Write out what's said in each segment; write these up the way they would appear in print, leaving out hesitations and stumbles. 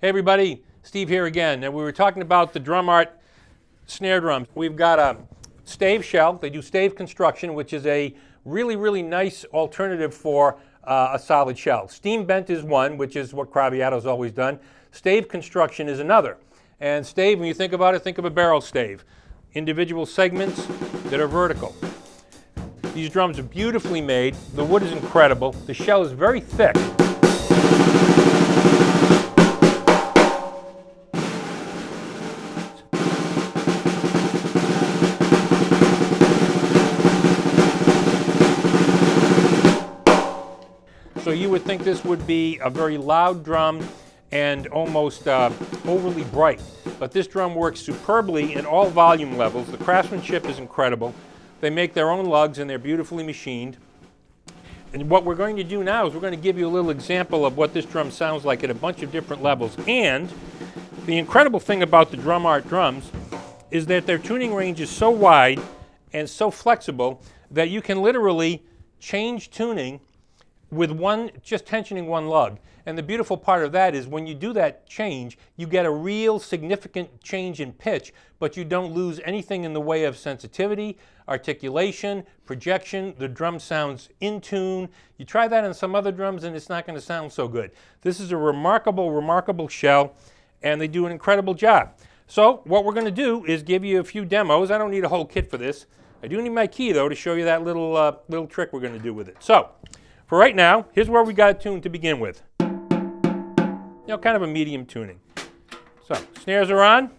Hey everybody, Steve here again, and we were talking about the Drum Art snare drums. We've got a Stave shell. They do stave construction, which is a really nice alternative for a solid shell. Steam bent is one, which is what Craviato's always done. Stave construction is another. And stave, when you think about it, think of a barrel stave. Individual segments that are vertical. These drums are beautifully made. The wood is incredible. The shell is very thick. So you would think this would be a very loud drum and almost overly bright. But this drum works superbly in all volume levels. The craftsmanship is incredible. They make their own lugs and they're beautifully machined. And what we're going to do now is we're going to give you a little example of what this drum sounds like at a bunch of different levels. And the incredible thing about the Drum Art drums is that their tuning range is so wide and so flexible that you can literally change tuning with just tensioning one lug. And the beautiful part of that is when you do that change, you get a real significant change in pitch, but you don't lose anything in the way of sensitivity, articulation, projection. The drum sounds in tune. You try that on some other drums and it's not going to sound so good. This is a remarkable shell, and they do an incredible job. So what we're going to do is give you a few demos. I don't need a whole kit for this. I do need my key though to show you that little trick we're going to do with it. So for right now, here's where we got it tuned to begin with. You know, kind of a medium tuning. So, snares are on.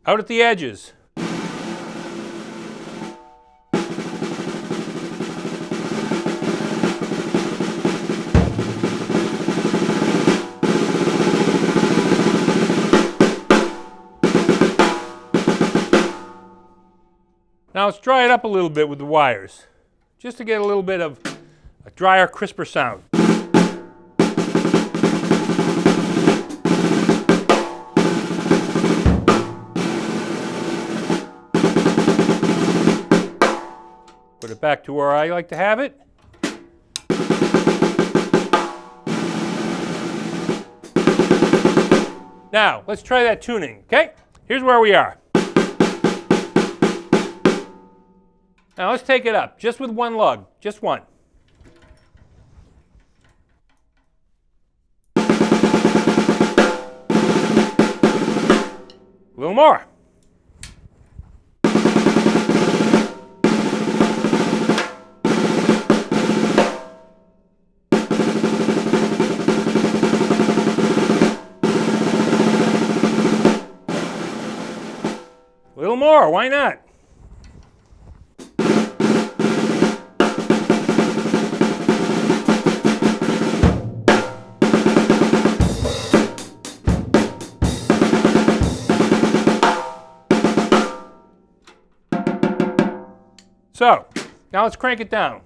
Out at the edges. Now let's dry it up a little bit with the wires, just to get a little bit of a drier, crisper sound. Put it back to where I like to have it. Now, let's try that tuning, okay? Here's where we are. Now let's take it up, just with one lug, just one. A little more. A little more, why not? So, now let's crank it down.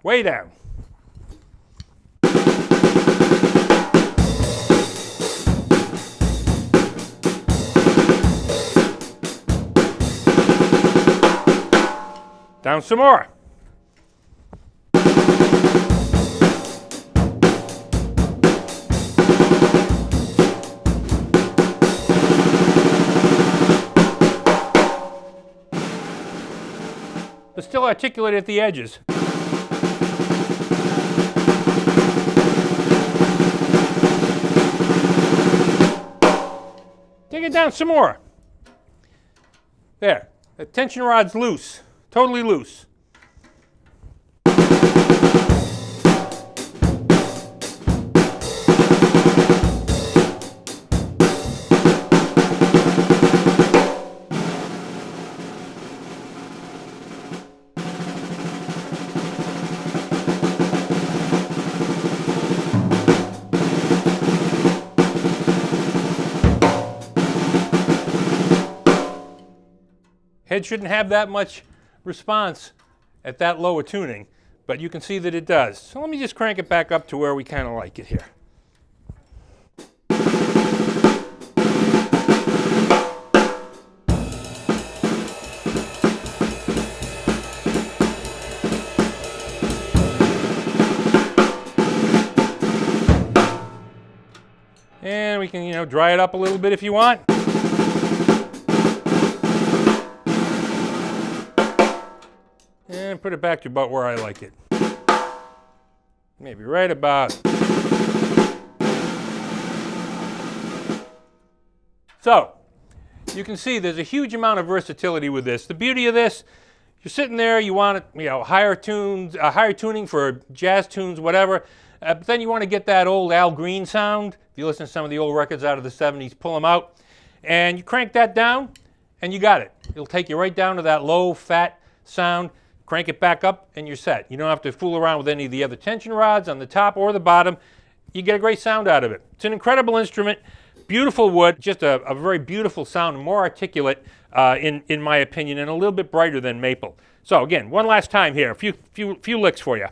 Way down. Down some more. But still articulate at the edges. Take it down some more. There, the tension rod's loose, totally loose. Head shouldn't have that much response at that low a tuning, but you can see that it does. So let me just crank it back up to where we kind of like it here. And we can, you know, dry it up a little bit if you want. And put it back to about where I like it. Maybe right about. So, you can see there's a huge amount of versatility with this. The beauty of this, you're sitting there, you want it, you know, higher tuning for jazz tunes, whatever. But then you want to get that old Al Green sound. If you listen to some of the old records out of the 70s, pull them out. And you crank that down, and you got it. It'll take you right down to that low, fat sound. Crank it back up, and you're set. You don't have to fool around with any of the other tension rods on the top or the bottom. You get a great sound out of it. It's an incredible instrument. Beautiful wood, just a very beautiful sound, more articulate in my opinion, and a little bit brighter than maple. So again, one last time here, a few licks for you.